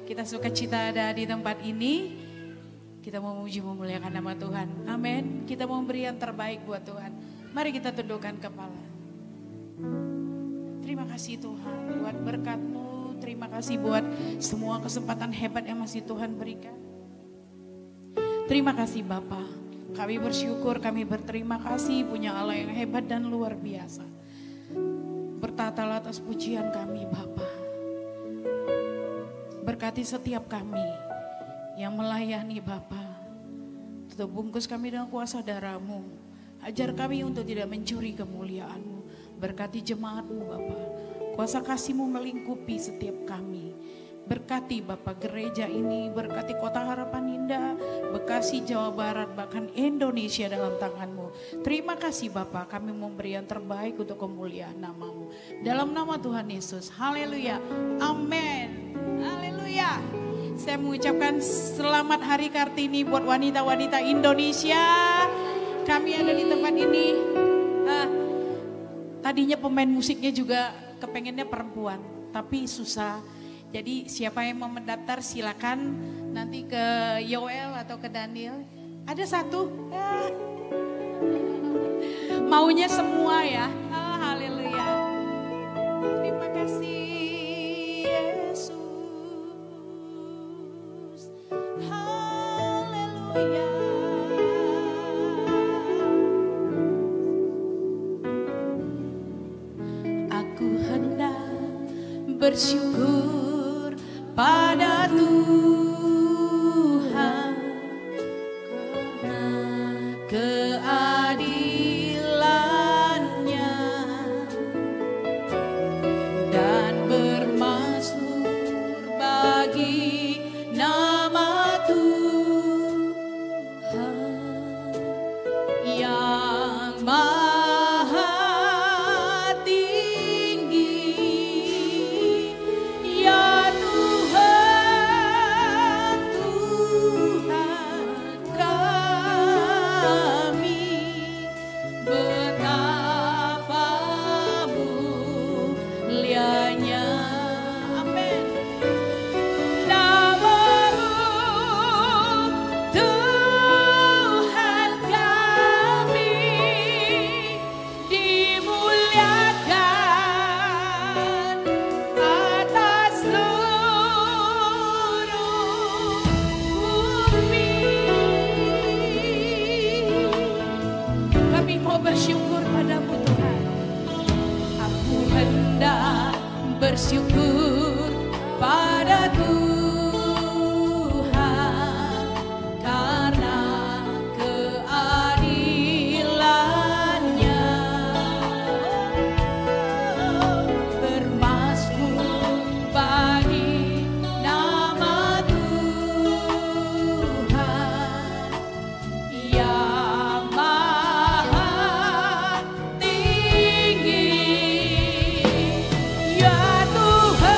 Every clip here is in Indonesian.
Kita sukacita ada di tempat ini. Kita mau memuji memuliakan nama Tuhan. Amin. Kita mau beri yang terbaik buat Tuhan. Mari kita tundukkan kepala. Terima kasih Tuhan buat berkat-Mu. Terima kasih buat semua kesempatan hebat yang masih Tuhan berikan. Terima kasih Bapa. Kami bersyukur, kami berterima kasih punya Allah yang hebat dan luar biasa. Bertatalah atas pujian kami Bapa. Berkati setiap kami yang melayani Bapa. Tutup bungkus kami dengan kuasa darah-Mu. Ajar kami untuk tidak mencuri kemuliaan-Mu. Berkati jemaat-Mu Bapa. Kuasa kasih-Mu melingkupi setiap kami. Berkati Bapak gereja ini, berkati Kota Harapan Indah, Bekasi, Jawa Barat, bahkan Indonesia dalam tangan-Mu. Terima kasih Bapak, kami memberi yang terbaik untuk kemuliaan nama-Mu. Dalam nama Tuhan Yesus, haleluya, amin, haleluya. Saya mengucapkan selamat Hari Kartini buat wanita-wanita Indonesia. Kami ada di tempat ini, tadinya pemain musiknya juga kepengennya perempuan, tapi susah. Jadi siapa yang mau mendaftar silakan nanti ke Yoel atau ke Daniel. Ada satu, maunya semua ya. Haleluya. Terima kasih Yesus. Haleluya. Aku hendak bersyukur pada Tuhan karena keadilan-Nya dan bermasmur bagi nama Tuhan yang Maha Tinggi. Ya bersyukur pada Tuhan karena keadilan-Nya bermasmur bagi nama Tuhan yang Maha Tinggi. Ya Tuhan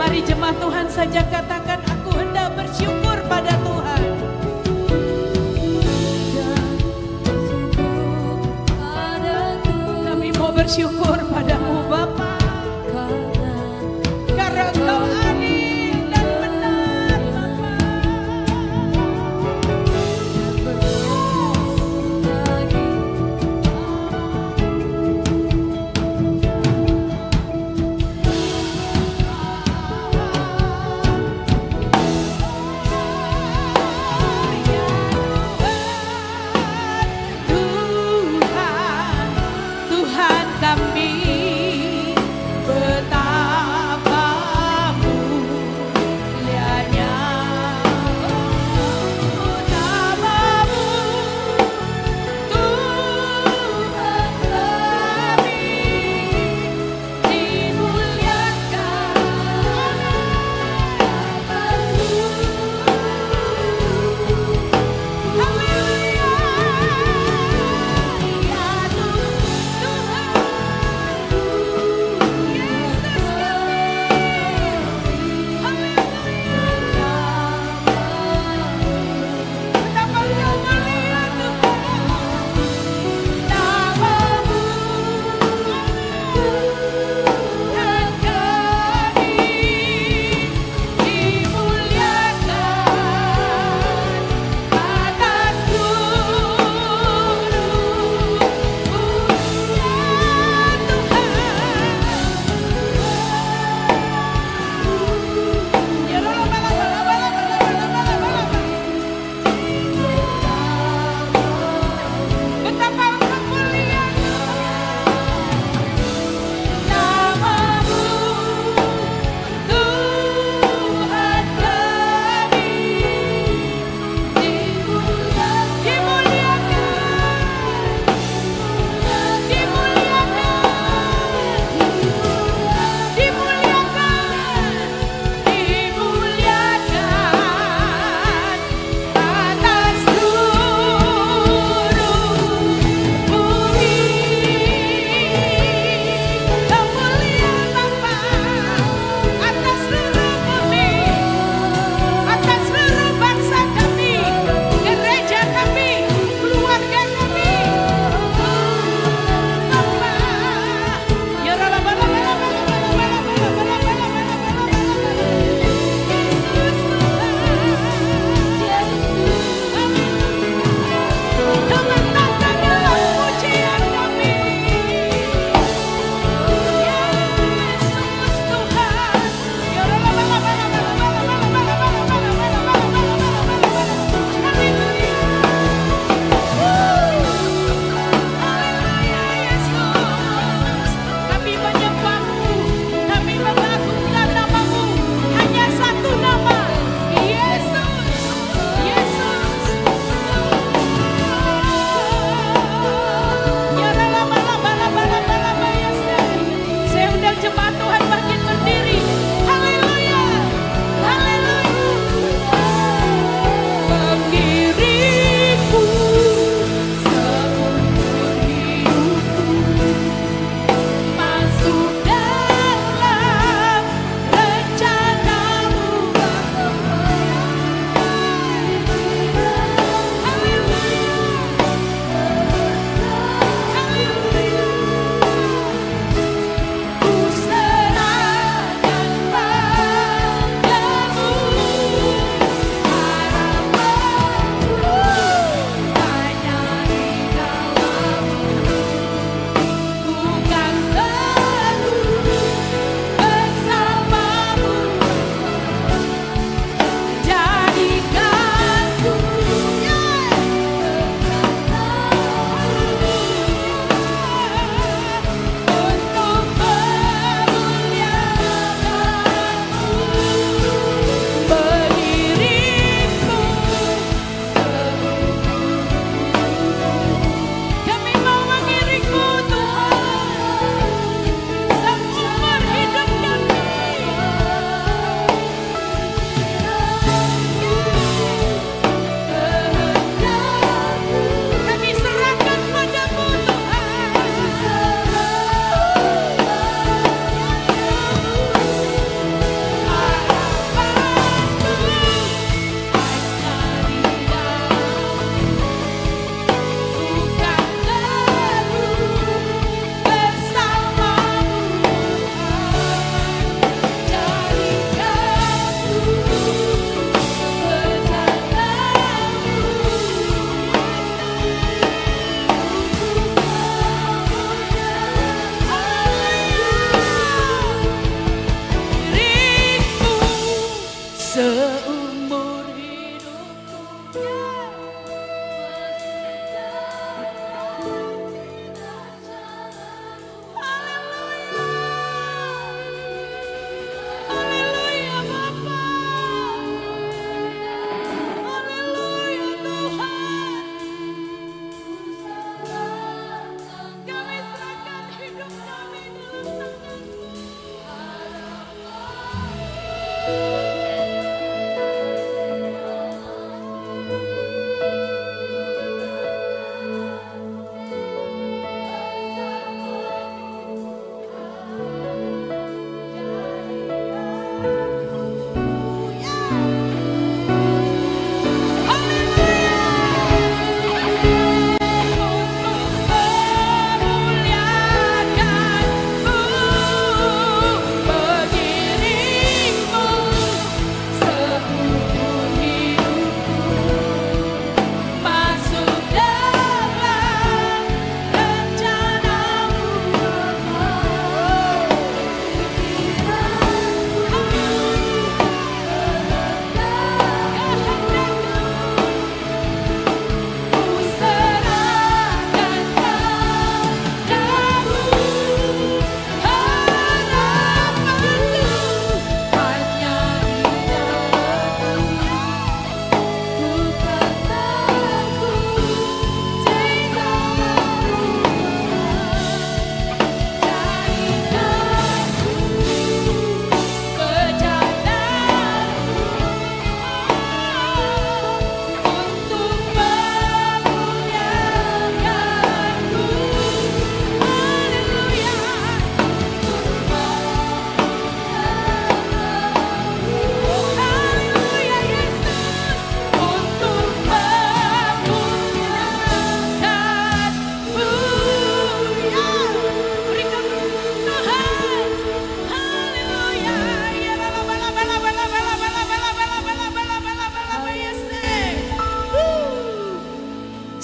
Mari jemaat Tuhan saja katakan, aku hendak bersyukur pada Tuhan. Kami mau bersyukur padamu Bapa, karena Engkau adil dan benar Bapa. Tuhan, Tuhan kami.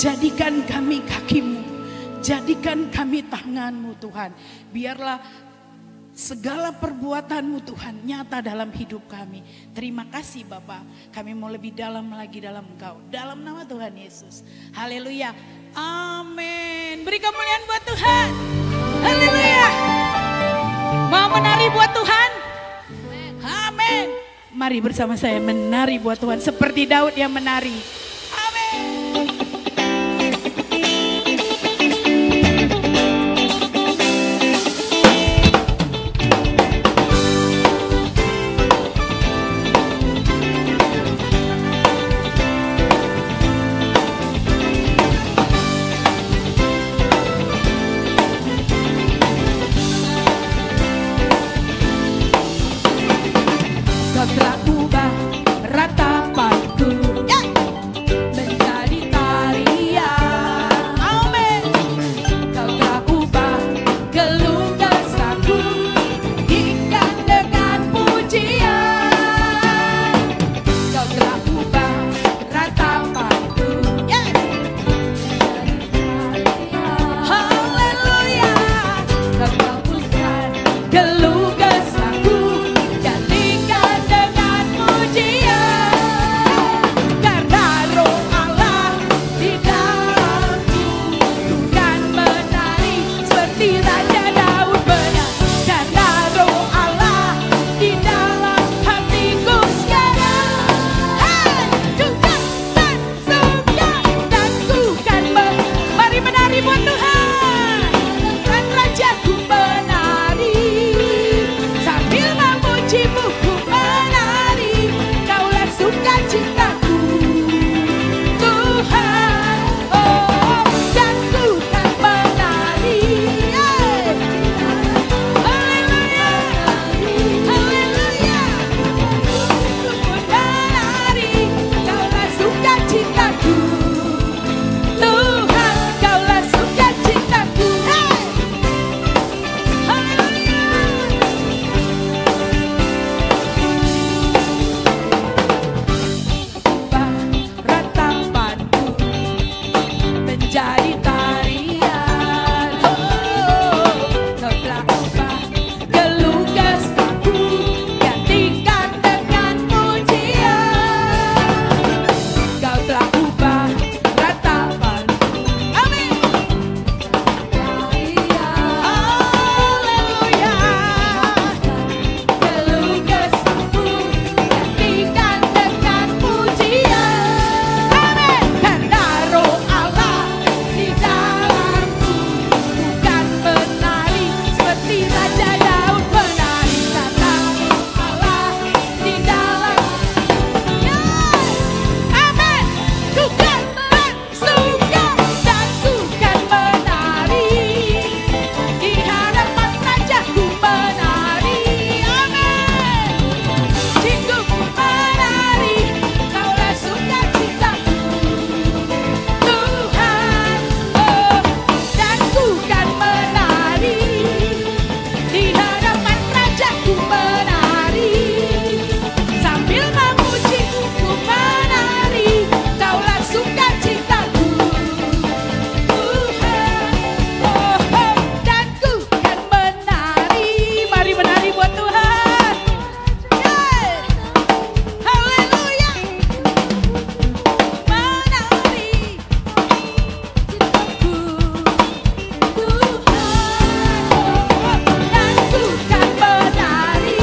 Jadikan kami kakimu, jadikan kami tanganmu Tuhan. Biarlah segala perbuatanmu Tuhan nyata dalam hidup kami. Terima kasih Bapak, kami mau lebih dalam lagi dalam Engkau. Dalam nama Tuhan Yesus. Haleluya. Amin. Beri kemuliaan buat Tuhan. Haleluya. Mau menari buat Tuhan? Amin. Mari bersama saya menari buat Tuhan seperti Daud yang menari. Amin. Kau telah ubah ratapanku menjadi tarian. Amin. Kau telah ubah keluh kesahku ikat dengan pujian. Kau telah ubah ratapanku menjadi tarian. Haleluya. Kau hapuskan keluh kesahku gantikan dengan pujian. Karena roh Allah di dalamku, ku kan menari seperti Raja Daud menari. Karena roh Allah di dalam hatiku sekarang, juga dan suka dan ku kan mari menari buat Tuhan. Dan Rajaku menari sambil memujimu, ku menari. Kaulah sukacitaku Tuhan, oh, dan ku kan menari. Haleluya, haleluya. Ku menari, kaulah sukacitaku Tuhan, kaulah sukacitaku. Haleluya. Ubah ratapanku menjadi tarian. Oh, kau telah ubah keluh kesahku gantikan dengan pujian. Kau telah ubah ratapanku. Amin. Haleluya. Keluh kesahku gantikan dengan pujian. Amin. Karena roh Allah di dalamku, bukan menari seperti Raja Daud menari. Karena roh Allah di dalam, amin. Ku kan bersuka dan ku kan menari di hadapan Rajaku menari. Amin. Jikuku menari, kaulah sukacitaku Tuhan, oh, dan ku kan menari di hadapan Rajaku menari. Sambil memujimu ku menari, kaulah sukacitaku Tuhan, oh, oh, dan ku kan menari. Mari menari buat Tuhan. Yeay. Haleluya. Menari cintaku Tuhan, oh, dan ku kan menari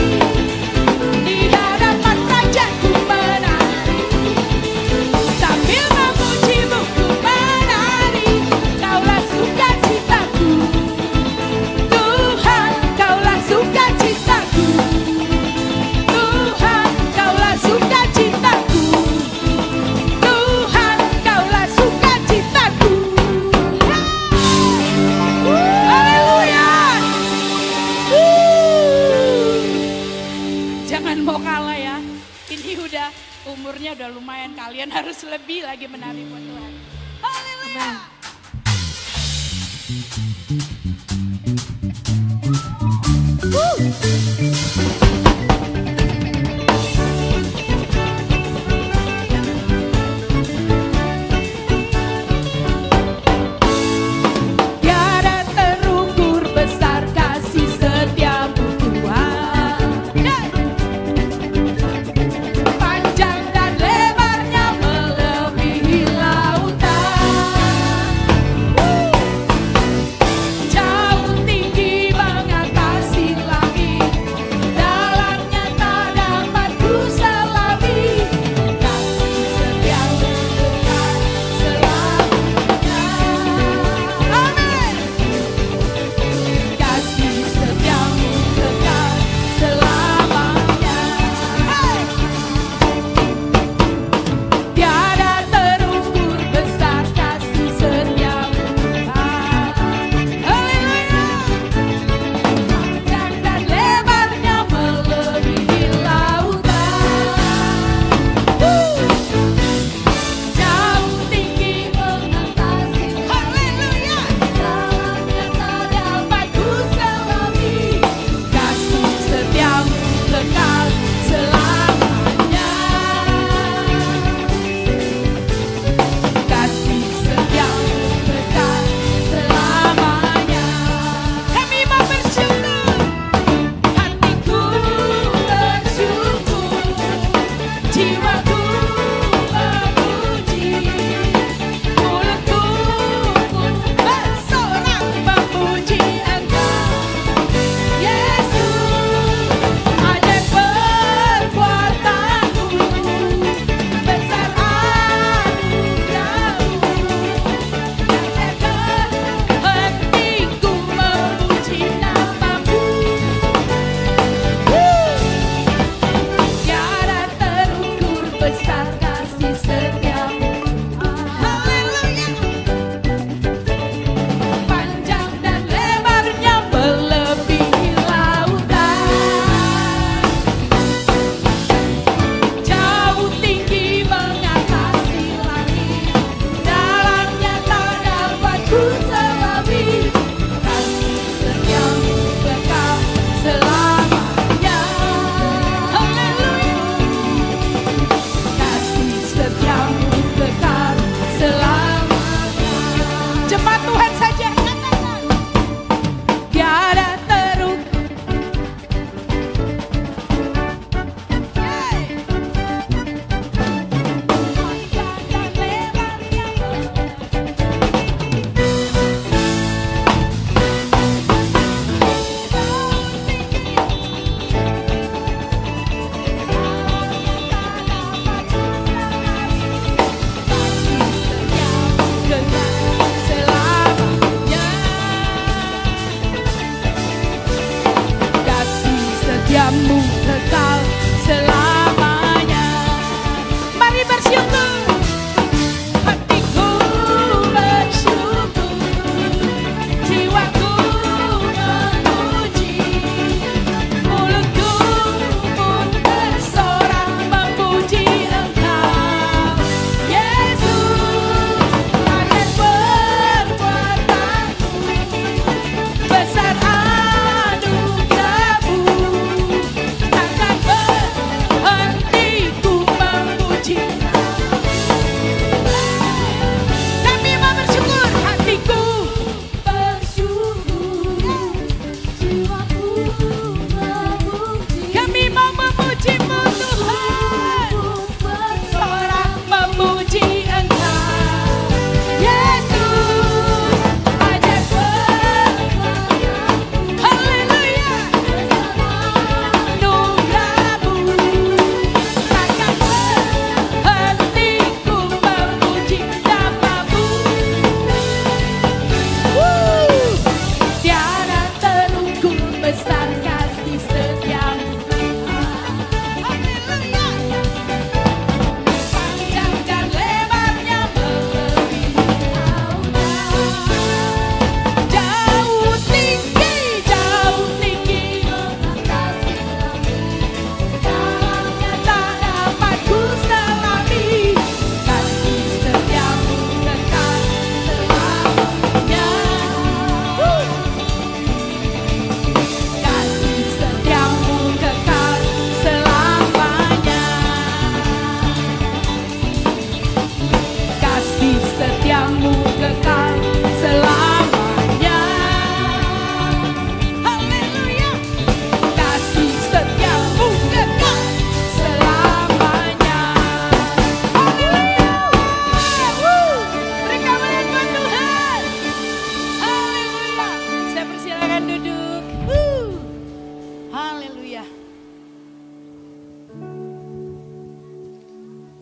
di hadapan Rajaku menari. Sambil memujimu ku menari, kaulah sukacitaku Tuhan, kaulah sukacitaku Tuhan, kaulah sukacitaku Tuhan, kaulah sukacitaku. Haleluya. Jangan mau kalah ya. Ini udah umurnya udah lumayan, kalian harus lebih lagi menari buat Tuhan. Haleluya.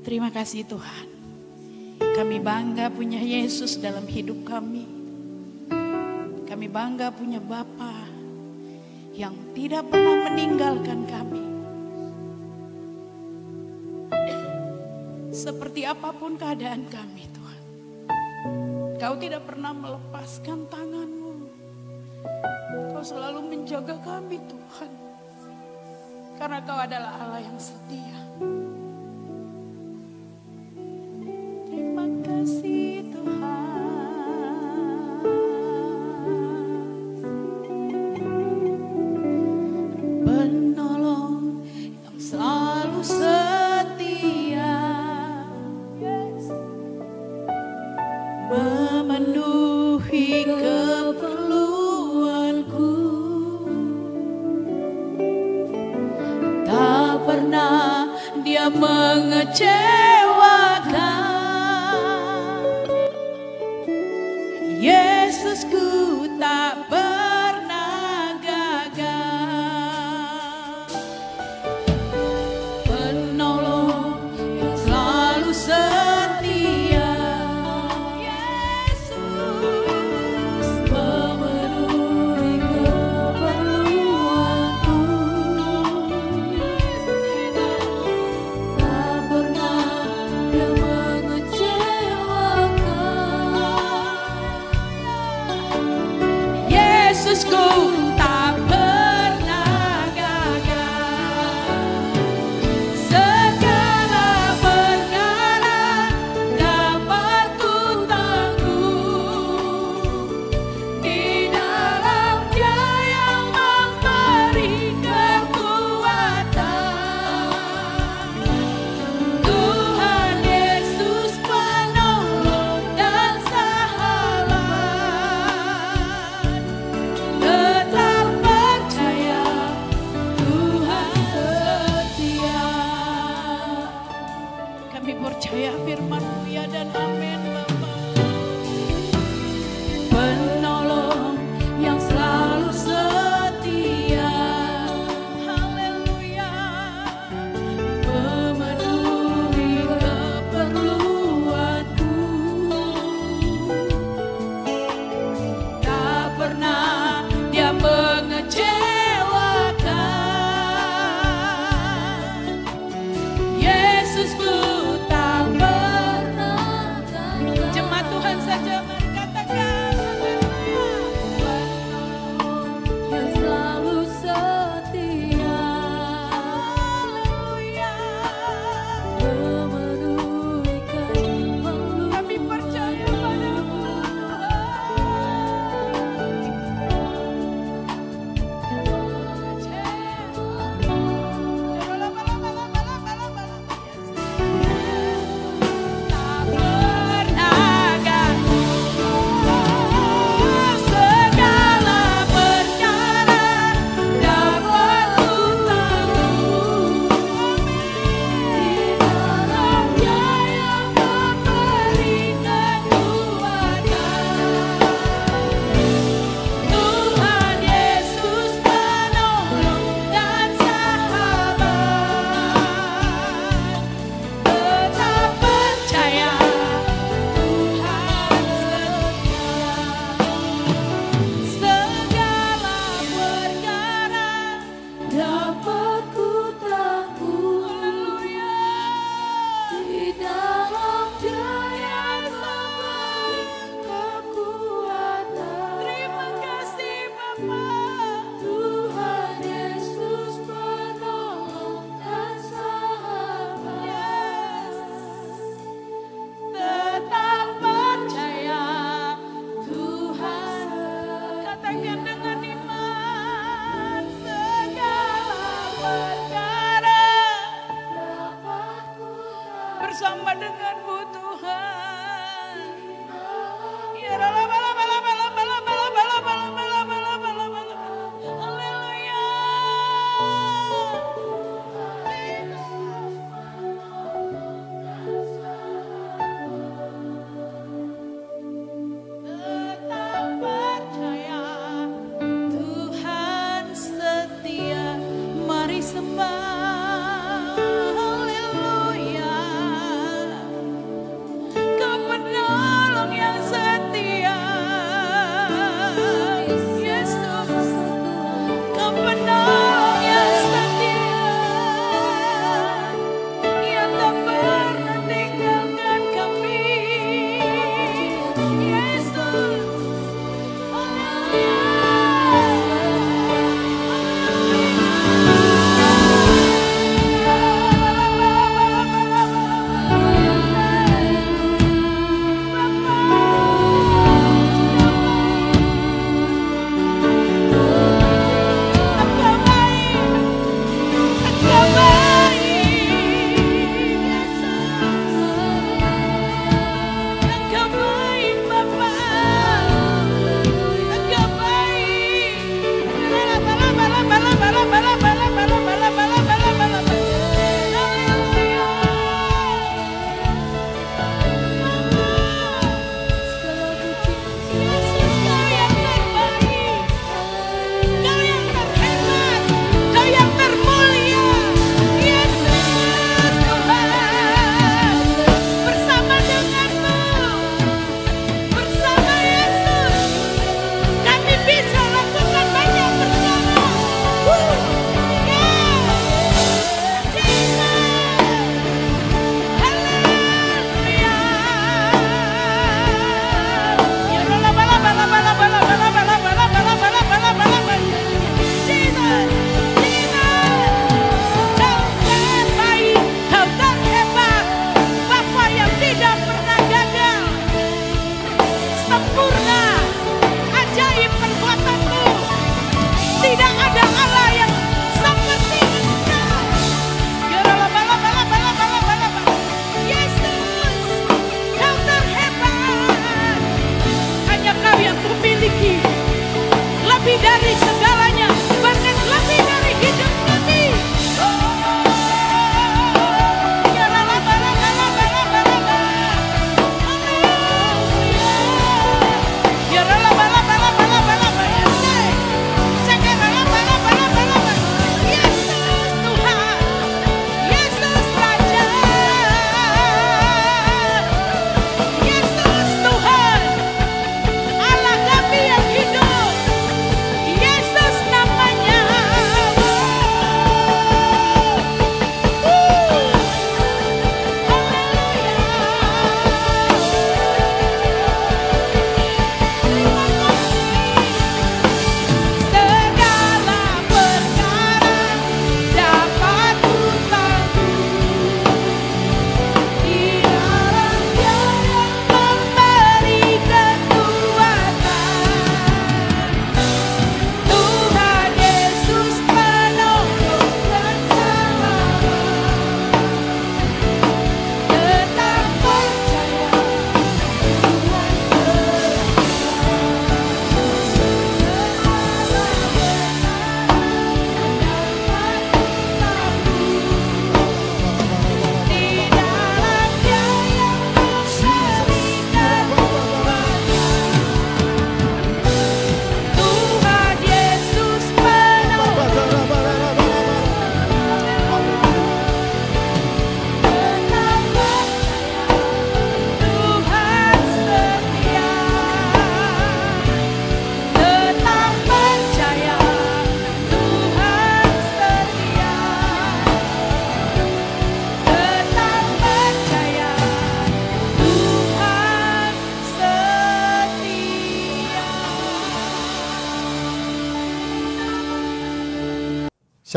Terima kasih Tuhan. Kami bangga punya Yesus dalam hidup kami. Kami bangga punya Bapa yang tidak pernah meninggalkan kami. Seperti apapun keadaan kami Tuhan, Kau tidak pernah melepaskan tangan-Mu. Kau selalu menjaga kami Tuhan, karena Kau adalah Allah yang setia. Terima kasih Tuhan. Penolong yang selalu setia, memenuhi keperluanku. Tak pernah Dia mengecewakan. Yesusku tak pernah gagal. Penolong yang selalu setia, Yesus memenuhi keperluanku. Tak pernah Dia mengecewakan. Yesusku tak pernah gagal. Segala perkara dapat ku tanggung di dalam Dia yang memberi kekuatan. Tuhan Yesus penolong dan sahabat. Tetap percaya Tuhan setia. Kami percaya firman-Mu ya dan amin Bapa. Penolong yang selalu setia, haleluya, memenuhi keperluanku. Tak pernah Dia mengecewakan. Yesusku tak pernah gagal. Jemaat Tuhan saja mari katakan haleluya. Penolong yang selalu setia, haleluya, memenuhi keperluan. Kami percaya padamu tak pernah gagal. Segala perkara dapat ku tanggung di dalam Dia yang memberi kekuatan. Tuhan Yesus penolong dan sahabat. Tetap percaya Tuhan setia. Segala perkara dapat ku tanggung di dalam Dia yang memberi kekuatan. Terima kasih Bapa. Tuhan Yesus penolong dan sahabat. Tetap percaya Tuhan. Katakan dengan iman. Segala perkara dapat ku tanggung bersama denganmu Tuhan. Ya bala bala bala bala bala bala bala bala bala bala bala bala. Haleluya. Tetap percaya Tuhan setia. Mari sembah haleluya.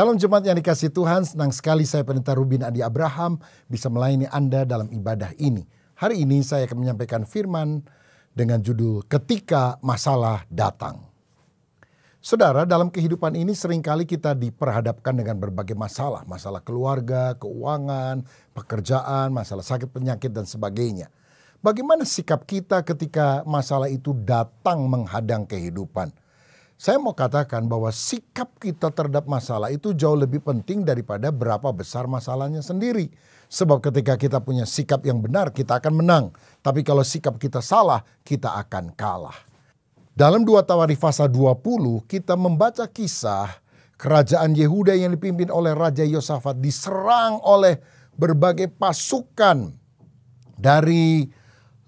Shalom jemaat yang dikasihi Tuhan, senang sekali saya Pendeta Rubin Adi Abraham bisa melayani Anda dalam ibadah ini. Hari ini saya akan menyampaikan firman dengan judul Ketika Masalah Datang. Saudara, dalam kehidupan ini seringkali kita diperhadapkan dengan berbagai masalah. Masalah keluarga, keuangan, pekerjaan, masalah sakit penyakit dan sebagainya. Bagaimana sikap kita ketika masalah itu datang menghadang kehidupan? Saya mau katakan bahwa sikap kita terhadap masalah itu jauh lebih penting daripada berapa besar masalahnya sendiri. Sebab ketika kita punya sikap yang benar, kita akan menang. Tapi kalau sikap kita salah, kita akan kalah. Dalam 2 Tawarikh pasal 20, kita membaca kisah kerajaan Yehuda yang dipimpin oleh Raja Yosafat diserang oleh berbagai pasukan dari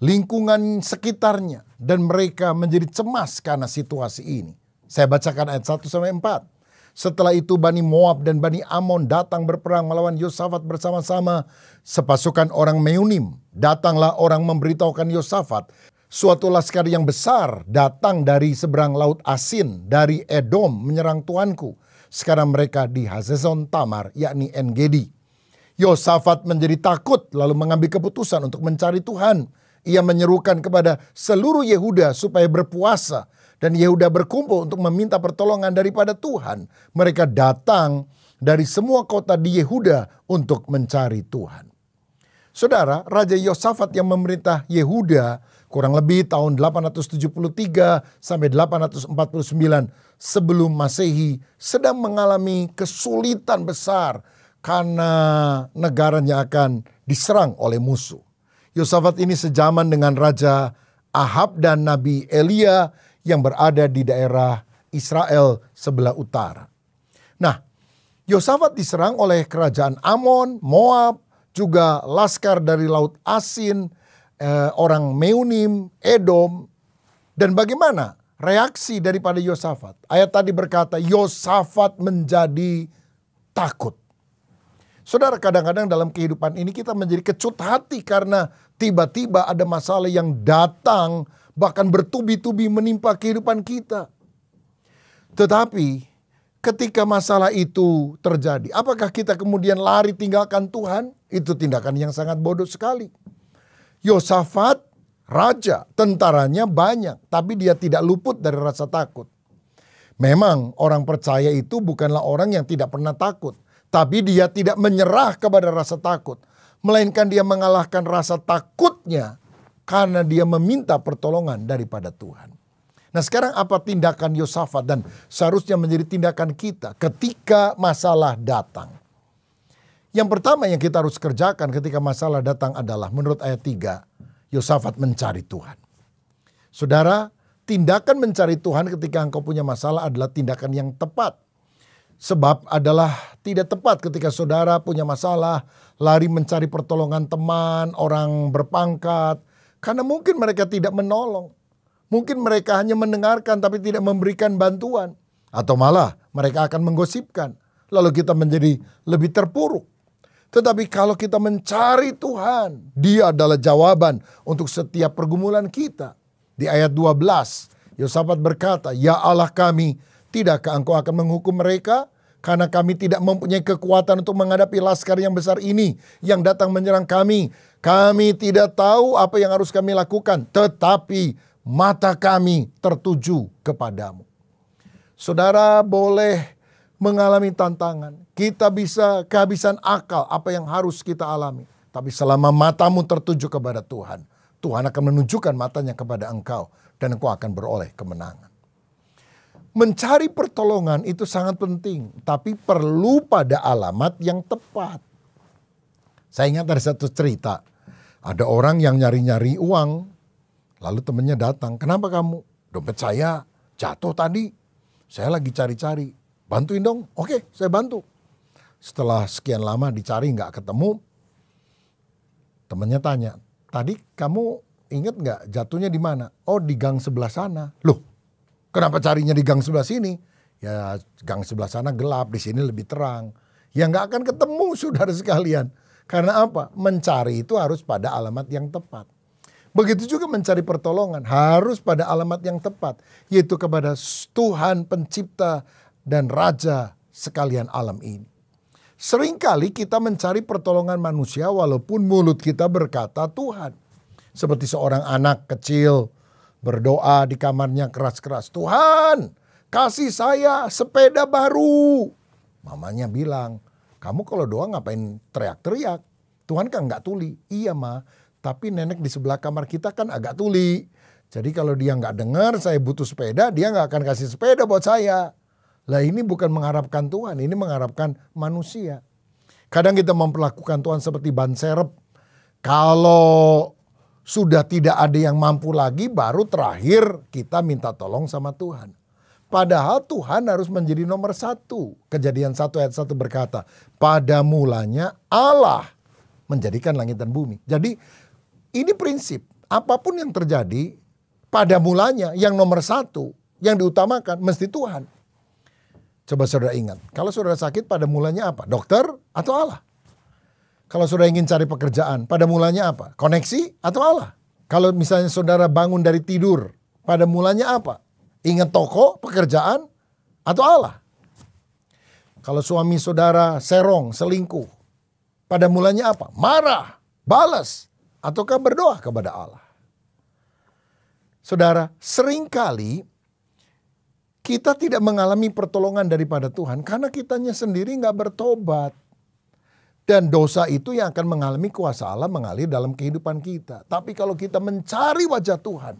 lingkungan sekitarnya. Dan mereka menjadi cemas karena situasi ini. Saya bacakan ayat 1-4. Setelah itu Bani Moab dan Bani Amon datang berperang melawan Yosafat bersama-sama sepasukan orang Meunim. Datanglah orang memberitahukan Yosafat, suatu laskar yang besar datang dari seberang laut Asin, dari Edom menyerang tuanku. Sekarang mereka di Hazezon Tamar, yakni En-Gedi. Yosafat menjadi takut lalu mengambil keputusan untuk mencari Tuhan. Ia menyerukan kepada seluruh Yehuda supaya berpuasa. Dan Yehuda berkumpul untuk meminta pertolongan daripada Tuhan. Mereka datang dari semua kota di Yehuda untuk mencari Tuhan. Saudara, Raja Yosafat yang memerintah Yehuda kurang lebih tahun 873 sampai 849 sebelum Masehi sedang mengalami kesulitan besar karena negaranya akan diserang oleh musuh. Yosafat ini sejaman dengan Raja Ahab dan Nabi Elia yang berada di daerah Israel sebelah utara. Nah, Yosafat diserang oleh kerajaan Amon, Moab, juga laskar dari laut Asin, orang Meunim, Edom. Dan bagaimana reaksi daripada Yosafat? Ayat tadi berkata, Yosafat menjadi takut. Saudara, kadang-kadang dalam kehidupan ini kita menjadi kecut hati karena tiba-tiba ada masalah yang datang bahkan bertubi-tubi menimpa kehidupan kita. Tetapi ketika masalah itu terjadi, apakah kita kemudian lari tinggalkan Tuhan? Itu tindakan yang sangat bodoh sekali. Yosafat, raja, tentaranya banyak, tapi dia tidak luput dari rasa takut. Memang orang percaya itu bukanlah orang yang tidak pernah takut, tapi dia tidak menyerah kepada rasa takut, melainkan dia mengalahkan rasa takutnya karena dia meminta pertolongan daripada Tuhan. Nah, sekarang apa tindakan Yosafat dan seharusnya menjadi tindakan kita ketika masalah datang? Yang pertama yang kita harus kerjakan ketika masalah datang adalah menurut ayat 3, Yosafat mencari Tuhan. Saudara, tindakan mencari Tuhan ketika engkau punya masalah adalah tindakan yang tepat. Sebab adalah tidak tepat ketika saudara punya masalah, lari mencari pertolongan teman, orang berpangkat, karena mungkin mereka tidak menolong. Mungkin mereka hanya mendengarkan tapi tidak memberikan bantuan. Atau malah mereka akan menggosipkan. Lalu kita menjadi lebih terpuruk. Tetapi kalau kita mencari Tuhan, Dia adalah jawaban untuk setiap pergumulan kita. Di ayat 12, Yosafat berkata, Ya Allah kami, tidakkah engkau akan menghukum mereka? Karena kami tidak mempunyai kekuatan untuk menghadapi laskar yang besar ini yang datang menyerang kami. Kami tidak tahu apa yang harus kami lakukan, tetapi mata kami tertuju kepadamu. Saudara boleh mengalami tantangan. Kita bisa kehabisan akal apa yang harus kita alami. Tapi selama matamu tertuju kepada Tuhan, Tuhan akan menunjukkan matanya kepada engkau dan engkau akan beroleh kemenangan. Mencari pertolongan itu sangat penting, tapi perlu pada alamat yang tepat. Saya ingat ada satu cerita, ada orang yang nyari-nyari uang, lalu temannya datang, kenapa kamu? Dompet saya jatuh tadi, saya lagi cari-cari, bantuin dong. Oke, saya bantu. Setelah sekian lama dicari nggak ketemu, temannya tanya, tadi kamu ingat nggak jatuhnya di mana? Oh, di gang sebelah sana. Loh, kenapa carinya di gang sebelah sini? Ya gang sebelah sana gelap, di sini lebih terang. Ya nggak akan ketemu saudara sekalian. Karena apa? Mencari itu harus pada alamat yang tepat. Begitu juga mencari pertolongan harus pada alamat yang tepat. Yaitu kepada Tuhan pencipta dan Raja sekalian alam ini. Seringkali kita mencari pertolongan manusia walaupun mulut kita berkata Tuhan. Seperti seorang anak kecil berdoa di kamarnya keras-keras. Tuhan, kasih saya sepeda baru. Mamanya bilang, kamu kalau doa ngapain teriak-teriak? Tuhan kan nggak tuli. Iya ma, tapi nenek di sebelah kamar kita kan agak tuli. Jadi kalau dia nggak dengar saya butuh sepeda, dia nggak akan kasih sepeda buat saya. Lah ini bukan mengharapkan Tuhan, ini mengharapkan manusia. Kadang kita memperlakukan Tuhan seperti ban serep. Kalau sudah tidak ada yang mampu lagi, baru terakhir kita minta tolong sama Tuhan. Padahal Tuhan harus menjadi nomor satu. Kejadian 1 ayat 1 berkata, pada mulanya Allah menjadikan langit dan bumi. Jadi ini prinsip, apapun yang terjadi, pada mulanya yang nomor satu, yang diutamakan mesti Tuhan. Coba saudara ingat, kalau saudara sakit pada mulanya apa? Dokter atau Allah? Kalau saudara ingin cari pekerjaan, pada mulanya apa? Koneksi atau Allah? Kalau misalnya saudara bangun dari tidur, pada mulanya apa? Ingat toko, pekerjaan, atau Allah? Kalau suami saudara serong, selingkuh, pada mulanya apa? Marah, balas, ataukah berdoa kepada Allah? Saudara, seringkali kita tidak mengalami pertolongan daripada Tuhan karena kitanya sendiri nggak bertobat. Dan dosa itu yang akan mengalami kuasa Allah mengalir dalam kehidupan kita. Tapi kalau kita mencari wajah Tuhan,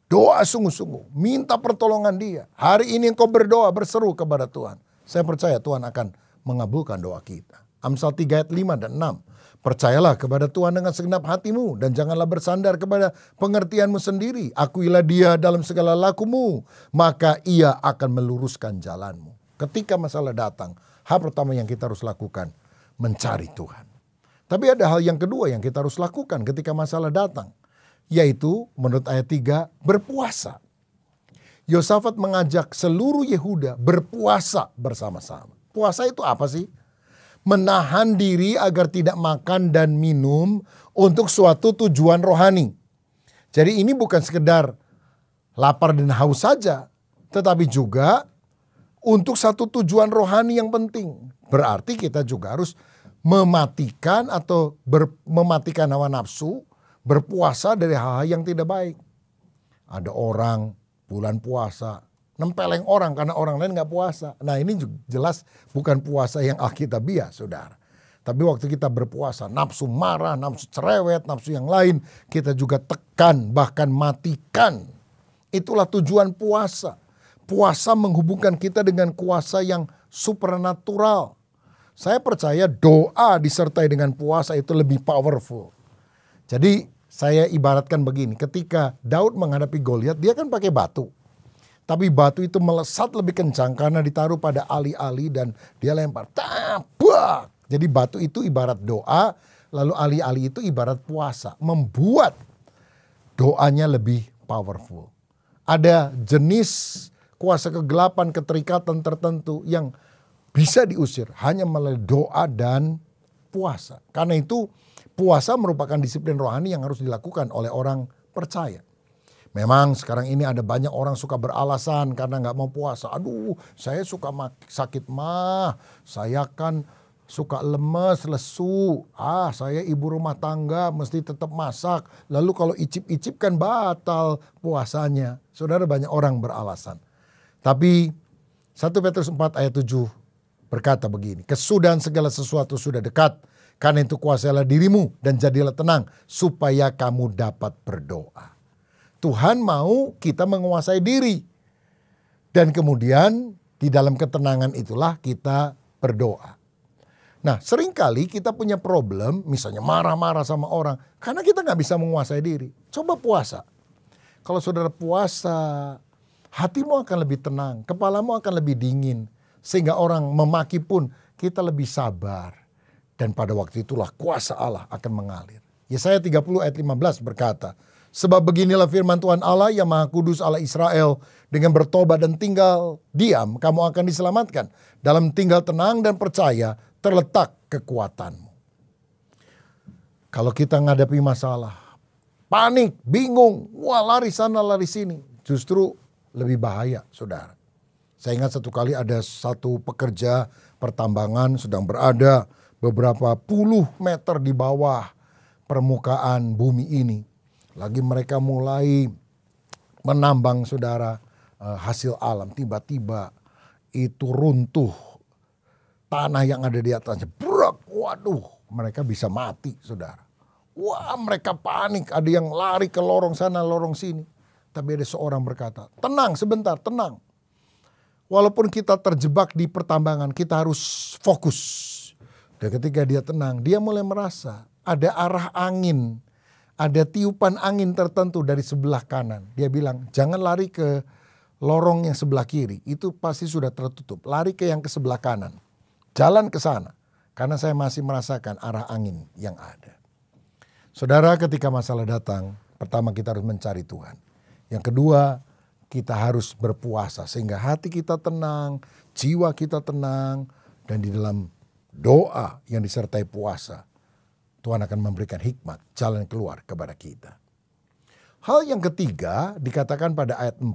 doa sungguh-sungguh, minta pertolongan Dia. Hari ini engkau berdoa, berseru kepada Tuhan. Saya percaya Tuhan akan mengabulkan doa kita. Amsal 3 ayat 5 dan 6. Percayalah kepada Tuhan dengan segenap hatimu dan janganlah bersandar kepada pengertianmu sendiri. Akuilah Dia dalam segala lakumu, maka Ia akan meluruskan jalanmu. Ketika masalah datang, hal pertama yang kita harus lakukan, mencari Tuhan. Tapi ada hal yang kedua yang kita harus lakukan ketika masalah datang, yaitu menurut ayat 3, berpuasa. Yosafat mengajak seluruh Yehuda berpuasa bersama-sama. Puasa itu apa sih? Menahan diri agar tidak makan dan minum untuk suatu tujuan rohani. Jadi ini bukan sekedar lapar dan haus saja, tetapi juga untuk satu tujuan rohani yang penting. Berarti kita juga harus mematikan atau mematikan hawa nafsu, berpuasa dari hal-hal yang tidak baik. Ada orang bulan puasa nempeleng orang karena orang lain gak puasa. Nah ini jelas bukan puasa yang alkitabiah saudara. Tapi waktu kita berpuasa, nafsu marah, nafsu cerewet, nafsu yang lain kita juga tekan, bahkan matikan. Itulah tujuan puasa. Puasa menghubungkan kita dengan kuasa yang supernatural. Saya percaya doa disertai dengan puasa itu lebih powerful. Jadi saya ibaratkan begini, ketika Daud menghadapi Goliat, dia kan pakai batu. Tapi batu itu melesat lebih kencang karena ditaruh pada ali-ali dan dia lempar. Tabak! Jadi batu itu ibarat doa, lalu ali-ali itu ibarat puasa. Membuat doanya lebih powerful. Ada jenis kuasa kegelapan, keterikatan tertentu yang bisa diusir hanya melalui doa dan puasa. Karena itu puasa merupakan disiplin rohani yang harus dilakukan oleh orang percaya. Memang sekarang ini ada banyak orang suka beralasan karena nggak mau puasa. Aduh, saya suka sakit mah, saya kan suka lemes, lesu. Saya ibu rumah tangga mesti tetap masak. Lalu kalau icip-icip kan batal puasanya. Saudara, banyak orang beralasan. Tapi 1 Petrus 4 ayat 7 berkata begini. Kesudahan segala sesuatu sudah dekat. Karena itu kuasailah dirimu dan jadilah tenang supaya kamu dapat berdoa. Tuhan mau kita menguasai diri. Dan kemudian di dalam ketenangan itulah kita berdoa. Nah seringkali kita punya problem, misalnya marah-marah sama orang. Karena kita gak bisa menguasai diri. Coba puasa. Kalau saudara puasa, hatimu akan lebih tenang. Kepalamu akan lebih dingin. Sehingga orang memaki pun kita lebih sabar. Dan pada waktu itulah kuasa Allah akan mengalir. Yesaya 30 ayat 15 berkata, sebab beginilah firman Tuhan Allah yang Maha Kudus Allah Israel, dengan bertobat dan tinggal diam, kamu akan diselamatkan. Dalam tinggal tenang dan percaya terletak kekuatanmu. Kalau kita menghadapi masalah, panik, bingung, wah lari sana lari sini, justru lebih bahaya saudara. Saya ingat satu kali ada satu pekerja pertambangan sedang berada beberapa puluh meter di bawah permukaan bumi ini. Lagi mereka mulai menambang saudara hasil alam. Tiba-tiba itu runtuh tanah yang ada di atasnya. Brak, waduh, mereka bisa mati saudara. Wah, mereka panik, ada yang lari ke lorong sana, lorong sini. Tapi ada seorang berkata, tenang sebentar, tenang. Walaupun kita terjebak di pertambangan, kita harus fokus. Dan ketika dia tenang, dia mulai merasa ada arah angin, ada tiupan angin tertentu dari sebelah kanan. Dia bilang, jangan lari ke lorong yang sebelah kiri, itu pasti sudah tertutup. Lari ke yang ke sebelah kanan, jalan ke sana. Karena saya masih merasakan arah angin yang ada. Saudara, ketika masalah datang, pertama kita harus mencari Tuhan. Yang kedua, kita harus berpuasa sehingga hati kita tenang, jiwa kita tenang, dan di dalam doa yang disertai puasa, Tuhan akan memberikan hikmat, jalan keluar kepada kita. Hal yang ketiga dikatakan pada ayat 4,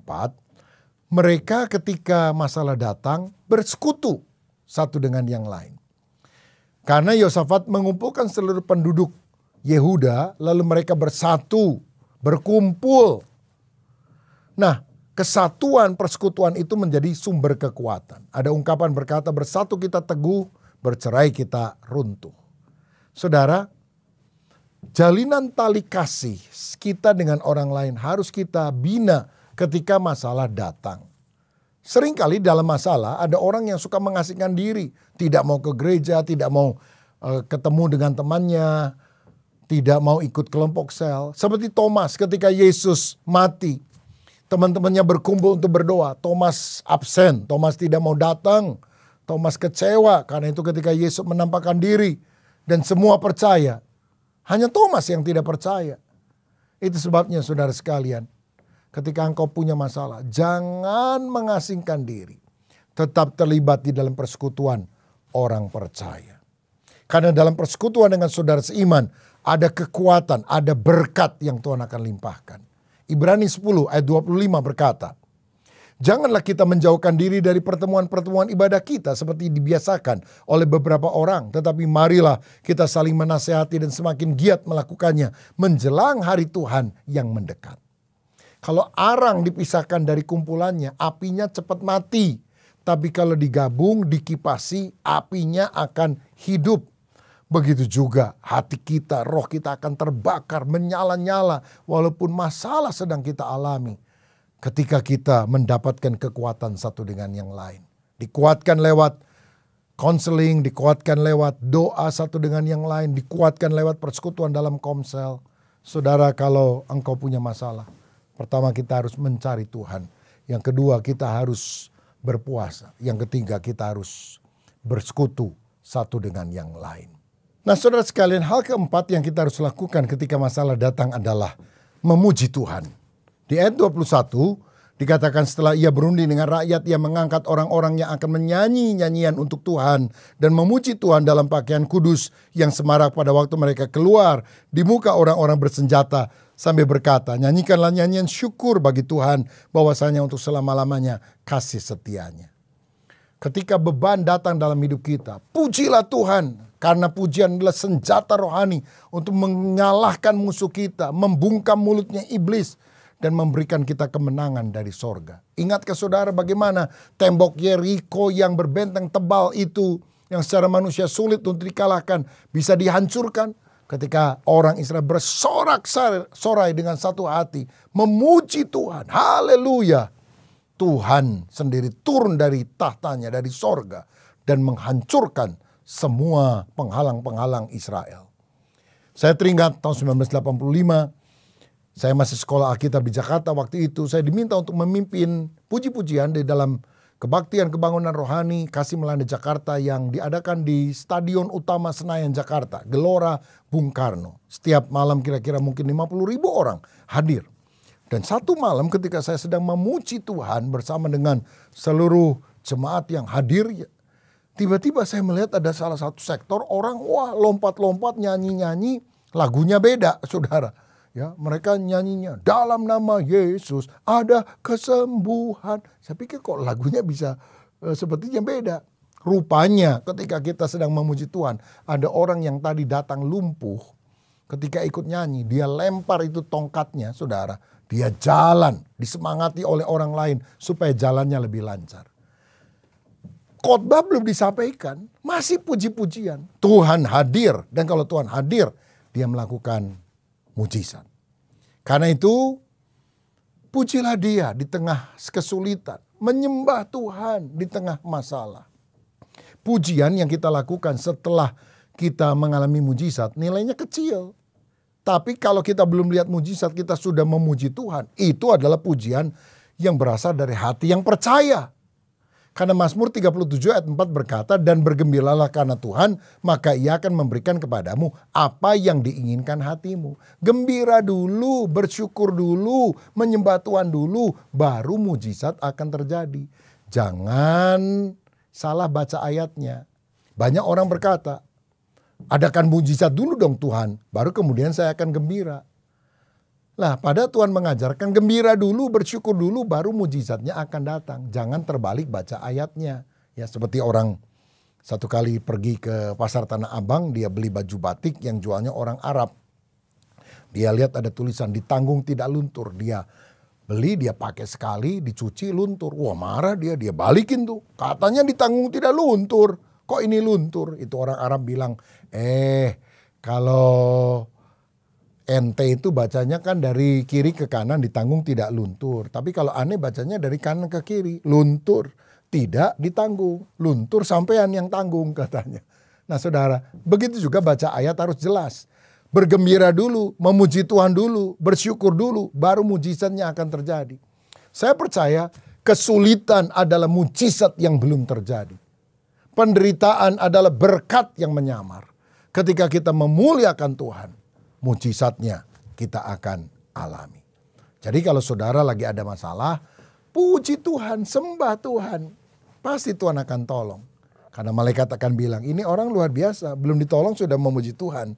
mereka ketika masalah datang bersekutu satu dengan yang lain. Karena Yosafat mengumpulkan seluruh penduduk Yehuda, lalu mereka bersatu, berkumpul. Nah, kesatuan persekutuan itu menjadi sumber kekuatan. Ada ungkapan berkata, bersatu kita teguh, bercerai kita runtuh. Saudara, jalinan tali kasih kita dengan orang lain harus kita bina ketika masalah datang. Seringkali dalam masalah ada orang yang suka mengasingkan diri. Tidak mau ke gereja, tidak mau ketemu dengan temannya, tidak mau ikut kelompok sel. Seperti Thomas ketika Yesus mati. Teman-temannya berkumpul untuk berdoa. Thomas absen, Thomas tidak mau datang. Thomas kecewa karena itu ketika Yesus menampakkan diri. Dan semua percaya. Hanya Thomas yang tidak percaya. Itu sebabnya saudara sekalian. Ketika engkau punya masalah, jangan mengasingkan diri. Tetap terlibat di dalam persekutuan orang percaya. Karena dalam persekutuan dengan saudara seiman, ada kekuatan, ada berkat yang Tuhan akan limpahkan. Ibrani 10 ayat 25 berkata, janganlah kita menjauhkan diri dari pertemuan-pertemuan ibadah kita seperti dibiasakan oleh beberapa orang. Tetapi marilah kita saling menasehati dan semakin giat melakukannya menjelang hari Tuhan yang mendekat. Kalau arang dipisahkan dari kumpulannya, apinya cepat mati. Tapi kalau digabung, dikipasi, apinya akan hidup. Begitu juga hati kita, roh kita akan terbakar, menyala-nyala walaupun masalah sedang kita alami. Ketika kita mendapatkan kekuatan satu dengan yang lain. Dikuatkan lewat konseling, dikuatkan lewat doa satu dengan yang lain, dikuatkan lewat persekutuan dalam komsel. Saudara, kalau engkau punya masalah, pertama kita harus mencari Tuhan. Yang kedua kita harus berpuasa. Yang ketiga kita harus bersekutu satu dengan yang lain. Nah saudara sekalian, hal keempat yang kita harus lakukan ketika masalah datang adalah memuji Tuhan. Di ayat 21 dikatakan setelah ia berunding dengan rakyat, ia mengangkat orang-orang yang akan menyanyi nyanyian untuk Tuhan dan memuji Tuhan dalam pakaian kudus yang semarak pada waktu mereka keluar di muka orang-orang bersenjata sambil berkata, nyanyikanlah nyanyian syukur bagi Tuhan bahwasanya untuk selama-lamanya kasih setianya. Ketika beban datang dalam hidup kita, pujilah Tuhan. Karena pujian adalah senjata rohani untuk mengalahkan musuh kita, membungkam mulutnya iblis, dan memberikan kita kemenangan dari sorga. Ingatkah saudara bagaimana tembok Yeriko yang berbenteng tebal itu, yang secara manusia sulit untuk dikalahkan, bisa dihancurkan ketika orang Israel bersorak-sorai dengan satu hati, memuji Tuhan. Haleluya! Tuhan sendiri turun dari tahtanya, dari sorga, dan menghancurkan semua penghalang-penghalang Israel. Saya teringat tahun 1985, saya masih sekolah Alkitab di Jakarta waktu itu. Saya diminta untuk memimpin puji-pujian di dalam kebaktian kebangunan rohani Kasih Melanda Jakarta yang diadakan di Stadion Utama Senayan Jakarta, Gelora Bung Karno. Setiap malam kira-kira mungkin 50.000 orang hadir. Dan satu malam ketika saya sedang memuji Tuhan bersama dengan seluruh jemaat yang hadir, tiba-tiba saya melihat ada salah satu sektor orang lompat-lompat nyanyi-nyanyi, lagunya beda saudara. Ya, mereka nyanyinya dalam nama Yesus ada kesembuhan. Saya pikir kok lagunya bisa sepertinya beda. Rupanya ketika kita sedang memuji Tuhan, ada orang yang tadi datang lumpuh. Ketika ikut nyanyi, dia lempar itu tongkatnya, saudara. Dia jalan, disemangati oleh orang lain supaya jalannya lebih lancar. Khotbah belum disampaikan, masih puji-pujian. Tuhan hadir, dan kalau Tuhan hadir, dia melakukan mujizat. Karena itu, pujilah dia di tengah kesulitan. Menyembah Tuhan di tengah masalah. Pujian yang kita lakukan setelah kita mengalami mujizat, nilainya kecil. Tapi kalau kita belum lihat mujizat, kita sudah memuji Tuhan. Itu adalah pujian yang berasal dari hati yang percaya. Karena Mazmur 37 ayat 4 berkata, dan bergembiralah karena Tuhan, maka ia akan memberikan kepadamu apa yang diinginkan hatimu. Gembira dulu, bersyukur dulu, menyembah Tuhan dulu, baru mujizat akan terjadi. Jangan salah baca ayatnya. Banyak orang berkata, adakan mujizat dulu dong Tuhan, baru kemudian saya akan gembira. Lah, pada Tuhan mengajarkan gembira dulu, bersyukur dulu, baru mujizatnya akan datang. Jangan terbalik baca ayatnya. Ya, seperti orang satu kali pergi ke pasar Tanah Abang, dia beli baju batik yang jualnya orang Arab. Dia lihat ada tulisan ditanggung tidak luntur. Dia beli, dia pakai sekali, dicuci luntur. Wah, marah dia balikin tuh. Katanya ditanggung tidak luntur. Kok ini luntur? Itu orang Arab bilang, kalau ente itu bacanya kan dari kiri ke kanan ditanggung tidak luntur. Tapi kalau aneh bacanya dari kanan ke kiri. Luntur tidak ditanggung. Luntur sampean yang tanggung katanya. Nah saudara, begitu juga baca ayat harus jelas. Bergembira dulu, memuji Tuhan dulu, bersyukur dulu, baru mujizatnya akan terjadi. Saya percaya kesulitan adalah mujizat yang belum terjadi. Penderitaan adalah berkat yang menyamar. Ketika kita memuliakan Tuhan, mujizatnya kita akan alami. Jadi kalau saudara lagi ada masalah, puji Tuhan, sembah Tuhan. Pasti Tuhan akan tolong. Karena malaikat akan bilang, ini orang luar biasa, belum ditolong sudah memuji Tuhan.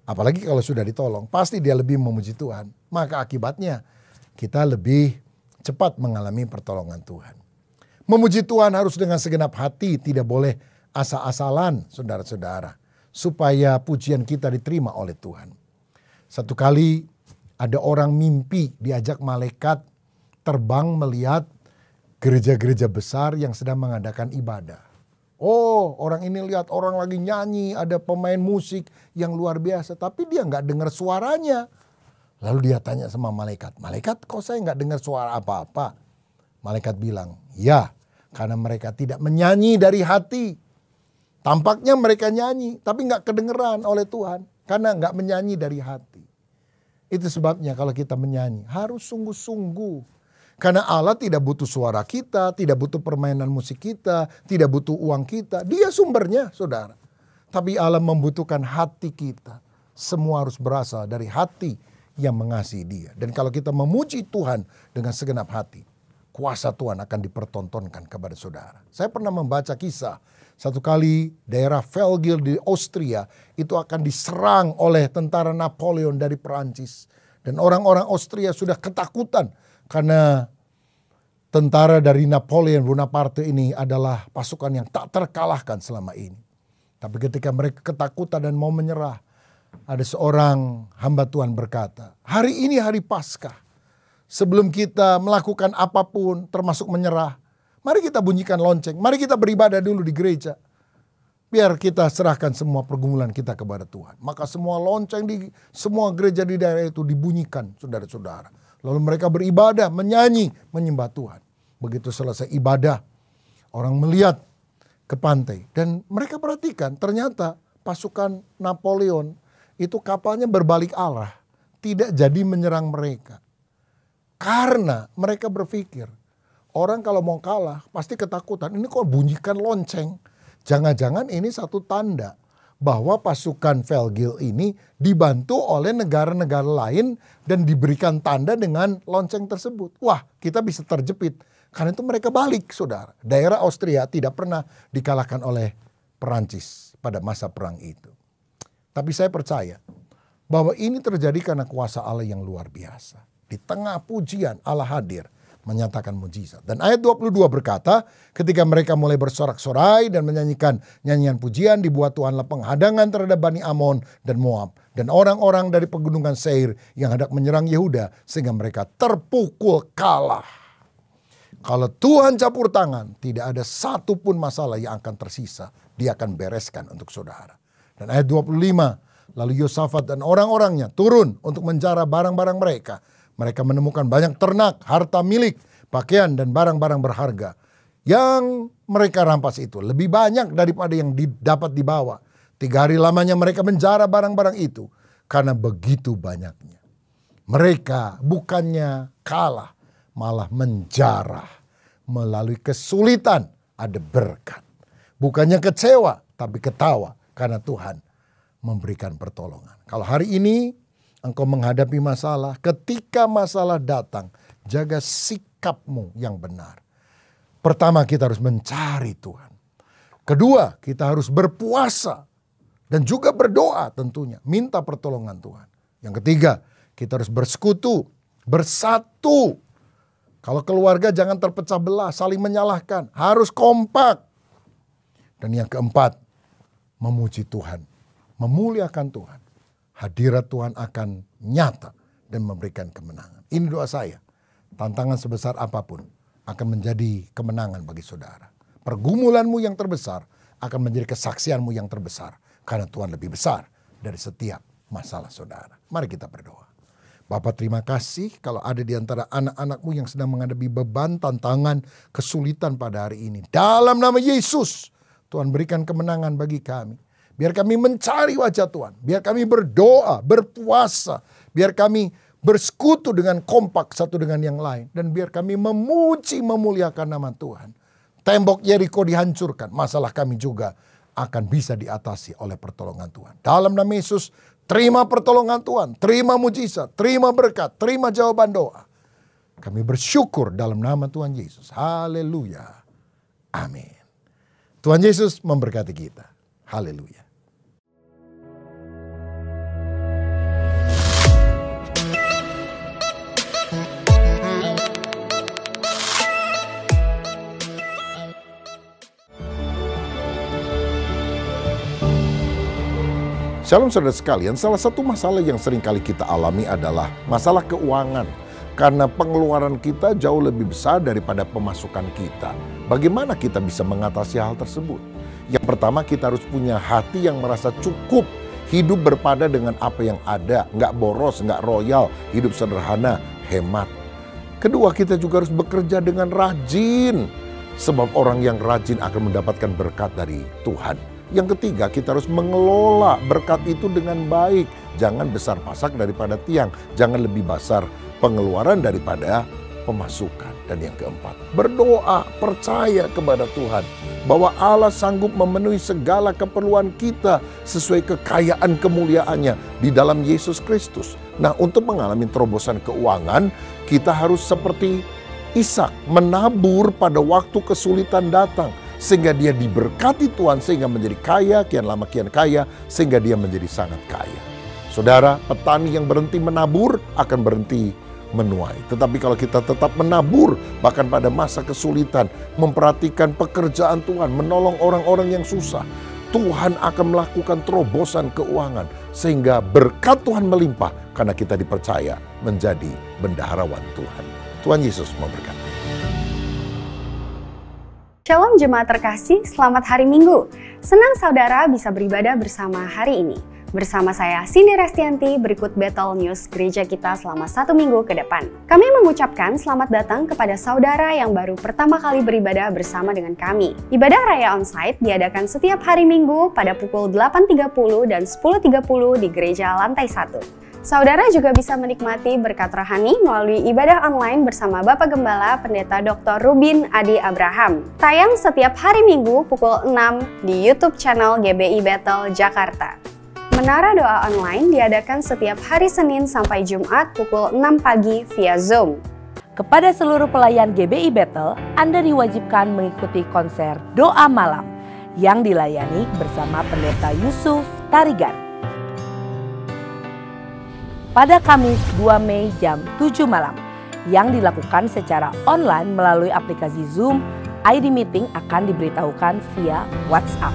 Apalagi kalau sudah ditolong, pasti dia lebih memuji Tuhan. Maka akibatnya kita lebih cepat mengalami pertolongan Tuhan. Memuji Tuhan harus dengan segenap hati, tidak boleh asal-asalan saudara-saudara. Supaya pujian kita diterima oleh Tuhan. Satu kali ada orang mimpi diajak malaikat terbang melihat gereja-gereja besar yang sedang mengadakan ibadah. Oh, orang ini lihat orang lagi nyanyi, ada pemain musik yang luar biasa. Tapi dia nggak dengar suaranya. Lalu dia tanya sama malaikat, malaikat kok saya nggak dengar suara apa-apa? Malaikat bilang, ya karena mereka tidak menyanyi dari hati. Tampaknya mereka nyanyi, tapi nggak kedengeran oleh Tuhan. Karena nggak menyanyi dari hati. Itu sebabnya kalau kita menyanyi, harus sungguh-sungguh. Karena Allah tidak butuh suara kita, tidak butuh permainan musik kita, tidak butuh uang kita. Dia sumbernya, saudara. Tapi Allah membutuhkan hati kita. Semua harus berasal dari hati yang mengasihi dia. Dan kalau kita memuji Tuhan dengan segenap hati, kuasa Tuhan akan dipertontonkan kepada saudara. Saya pernah membaca kisah. Satu kali daerah Velgil di Austria itu akan diserang oleh tentara Napoleon dari Perancis. Dan orang-orang Austria sudah ketakutan karena tentara dari Napoleon Bonaparte ini adalah pasukan yang tak terkalahkan selama ini. Tapi ketika mereka ketakutan dan mau menyerah, ada seorang hamba Tuhan berkata, hari ini hari Paskah. Sebelum kita melakukan apapun termasuk menyerah, mari kita bunyikan lonceng, mari kita beribadah dulu di gereja. Biar kita serahkan semua pergumulan kita kepada Tuhan. Maka semua lonceng di semua gereja di daerah itu dibunyikan, saudara-saudara. Lalu mereka beribadah, menyanyi, menyembah Tuhan. Begitu selesai ibadah, orang melihat ke pantai. Dan mereka perhatikan, ternyata pasukan Napoleon itu kapalnya berbalik arah. Tidak jadi menyerang mereka. Karena mereka berpikir, orang kalau mau kalah pasti ketakutan. Ini kok bunyikan lonceng. Jangan-jangan ini satu tanda bahwa pasukan Velgil ini dibantu oleh negara-negara lain dan diberikan tanda dengan lonceng tersebut. Wah, kita bisa terjepit. Karena itu mereka balik, saudara. Daerah Austria tidak pernah dikalahkan oleh Perancis pada masa perang itu. Tapi saya percaya bahwa ini terjadi karena kuasa Allah yang luar biasa. Di tengah pujian Allah hadir menyatakan mujizat. Dan ayat 22 berkata, ketika mereka mulai bersorak-sorai dan menyanyikan nyanyian pujian, dibuat Tuhanlah penghadangan terhadap Bani Amon dan Moab dan orang-orang dari pegunungan Seir yang hendak menyerang Yehuda sehingga mereka terpukul kalah. Kalau Tuhan campur tangan, tidak ada satupun masalah yang akan tersisa. Dia akan bereskan untuk saudara. Dan ayat 25, lalu Yosafat dan orang-orangnya turun untuk menjara barang-barang mereka. Mereka menemukan banyak ternak, harta milik, pakaian dan barang-barang berharga. Yang mereka rampas itu lebih banyak daripada yang dapat dibawa. 3 hari lamanya mereka menjara barang-barang itu karena begitu banyaknya. Mereka bukannya kalah, malah menjarah. Melalui kesulitan ada berkat. Bukannya kecewa, tapi ketawa karena Tuhan memberikan pertolongan. Kalau hari ini engkau menghadapi masalah, ketika masalah datang, jaga sikapmu yang benar. Pertama, kita harus mencari Tuhan. Kedua, kita harus berpuasa dan juga berdoa tentunya, minta pertolongan Tuhan. Yang ketiga, kita harus bersekutu, bersatu. Kalau keluarga jangan terpecah belah, saling menyalahkan, harus kompak. Dan yang keempat, memuji Tuhan, memuliakan Tuhan. Hadirat Tuhan akan nyata dan memberikan kemenangan. Ini doa saya. Tantangan sebesar apapun akan menjadi kemenangan bagi saudara. Pergumulanmu yang terbesar akan menjadi kesaksianmu yang terbesar. Karena Tuhan lebih besar dari setiap masalah saudara. Mari kita berdoa. Bapa, terima kasih kalau ada di antara anak-anakmu yang sedang menghadapi beban, tantangan, kesulitan pada hari ini. Dalam nama Yesus, Tuhan berikan kemenangan bagi kami. Biar kami mencari wajah Tuhan. Biar kami berdoa, berpuasa. Biar kami bersekutu dengan kompak satu dengan yang lain. Dan biar kami memuji, memuliakan nama Tuhan. Tembok Yeriko dihancurkan. Masalah kami juga akan bisa diatasi oleh pertolongan Tuhan. Dalam nama Yesus, terima pertolongan Tuhan. Terima mujizat, terima berkat, terima jawaban doa. Kami bersyukur dalam nama Tuhan Yesus. Haleluya. Amin. Tuhan Yesus memberkati kita. Haleluya. Shalom saudara sekalian, salah satu masalah yang sering kali kita alami adalah masalah keuangan. Karena pengeluaran kita jauh lebih besar daripada pemasukan kita. Bagaimana kita bisa mengatasi hal tersebut? Yang pertama, kita harus punya hati yang merasa cukup. Hidup berpada dengan apa yang ada. Nggak boros, nggak royal. Hidup sederhana, hemat. Kedua, kita juga harus bekerja dengan rajin. Sebab orang yang rajin akan mendapatkan berkat dari Tuhan. Yang ketiga, kita harus mengelola berkat itu dengan baik. Jangan besar pasak daripada tiang. Jangan lebih besar pengeluaran daripada pemasukan. Dan yang keempat, berdoa, percaya kepada Tuhan. Bahwa Allah sanggup memenuhi segala keperluan kita sesuai kekayaan kemuliaannya di dalam Yesus Kristus. Nah, untuk mengalami terobosan keuangan, kita harus seperti Ishak, menabur pada waktu kesulitan datang. Sehingga dia diberkati Tuhan, sehingga menjadi kaya, kian lama kian kaya, sehingga dia menjadi sangat kaya. Saudara, petani yang berhenti menabur akan berhenti menuai. Tetapi kalau kita tetap menabur, bahkan pada masa kesulitan, memperhatikan pekerjaan Tuhan, menolong orang-orang yang susah, Tuhan akan melakukan terobosan keuangan. Sehingga berkat Tuhan melimpah, karena kita dipercaya menjadi bendaharawan Tuhan. Tuhan Yesus memberkati. Shalom jemaat terkasih, selamat hari Minggu. Senang saudara bisa beribadah bersama hari ini. Bersama saya Cindy Restianti, berikut Battle News gereja kita selama 1 minggu ke depan. Kami mengucapkan selamat datang kepada saudara yang baru pertama kali beribadah bersama dengan kami. Ibadah Raya Onsite diadakan setiap hari Minggu pada pukul 8.30 dan 10.30 di gereja lantai 1. Saudara juga bisa menikmati berkat rohani melalui ibadah online bersama Bapak Gembala Pendeta Dr. Rubin Adi Abraham. Tayang setiap hari Minggu pukul 6 di YouTube channel GBI Battle Jakarta. Menara doa online diadakan setiap hari Senin sampai Jumat pukul 6 pagi via Zoom. Kepada seluruh pelayan GBI Battle, Anda diwajibkan mengikuti konser doa malam yang dilayani bersama Pendeta Yusuf Tarigan. pada Kamis 2 Mei jam 7 malam yang dilakukan secara online melalui aplikasi Zoom. ID meeting akan diberitahukan via WhatsApp.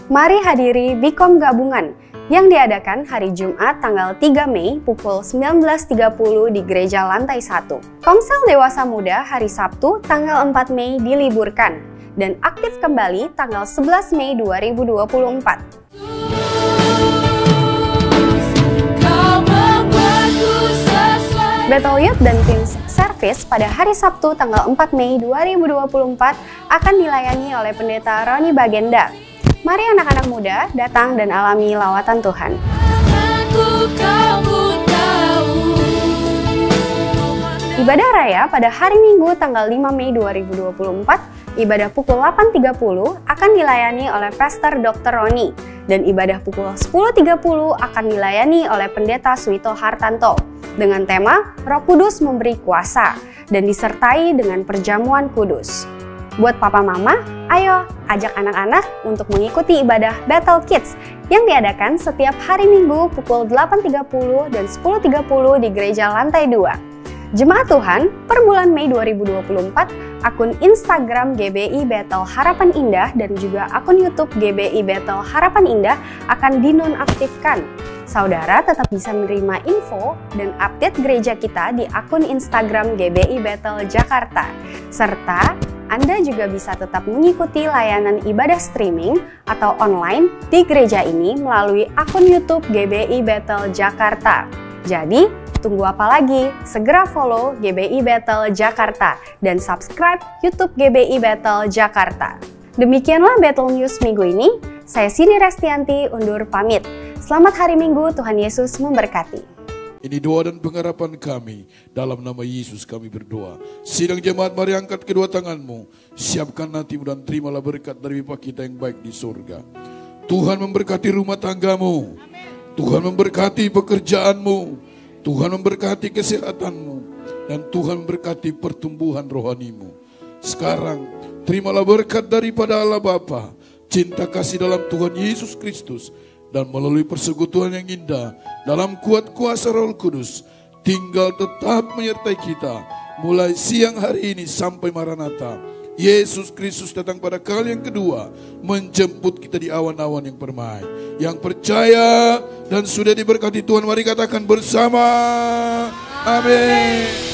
Mari hadiri Bikom Gabungan yang diadakan hari Jumat tanggal 3 Mei pukul 19.30 di Gereja Lantai 1. Komsel Dewasa Muda hari Sabtu tanggal 4 Mei diliburkan dan aktif kembali tanggal 11 Mei 2024. Battle Youth dan Teens Service pada hari Sabtu tanggal 4 Mei 2024 akan dilayani oleh Pendeta Roni Bagenda. Mari anak-anak muda datang dan alami lawatan Tuhan. Ibadah Raya pada hari Minggu tanggal 5 Mei 2024, ibadah pukul 8.30 akan dilayani oleh Pastor Dr. Roni dan ibadah pukul 10.30 akan dilayani oleh Pendeta Suito Hartanto dengan tema Roh Kudus memberi kuasa dan disertai dengan perjamuan kudus. Buat papa mama, ayo ajak anak-anak untuk mengikuti ibadah Battle Kids yang diadakan setiap hari Minggu pukul 8.30 dan 10.30 di Gereja Lantai 2. Jemaat Tuhan, per bulan Mei 2024, akun Instagram GBI Battle Harapan Indah dan juga akun YouTube GBI Battle Harapan Indah akan dinonaktifkan. Saudara tetap bisa menerima info dan update gereja kita di akun Instagram GBI Battle Jakarta. Serta Anda juga bisa tetap mengikuti layanan ibadah streaming atau online di gereja ini melalui akun YouTube GBI Battle Jakarta. Jadi, tunggu apa lagi? Segera follow GBI Battle Jakarta dan subscribe YouTube GBI Battle Jakarta. Demikianlah Battle News minggu ini. Saya Sini Restianti undur pamit. Selamat hari Minggu, Tuhan Yesus memberkati. Ini doa dan pengharapan kami. Dalam nama Yesus kami berdoa. Sidang jemaat, mari angkat kedua tanganmu. Siapkan hatimu dan terimalah berkat dari Bapa kita yang baik di surga. Tuhan memberkati rumah tanggamu. Tuhan memberkati pekerjaanmu. Tuhan memberkati kesehatanmu. Dan Tuhan memberkati pertumbuhan rohanimu. Sekarang, terimalah berkat daripada Allah Bapa, cinta kasih dalam Tuhan Yesus Kristus, dan melalui persekutuan yang indah dalam kuat kuasa Roh Kudus tinggal tetap menyertai kita mulai siang hari ini sampai Maranatha. Yesus Kristus datang pada kali yang kedua menjemput kita di awan-awan yang permai. Yang percaya dan sudah diberkati Tuhan, mari katakan bersama, amin.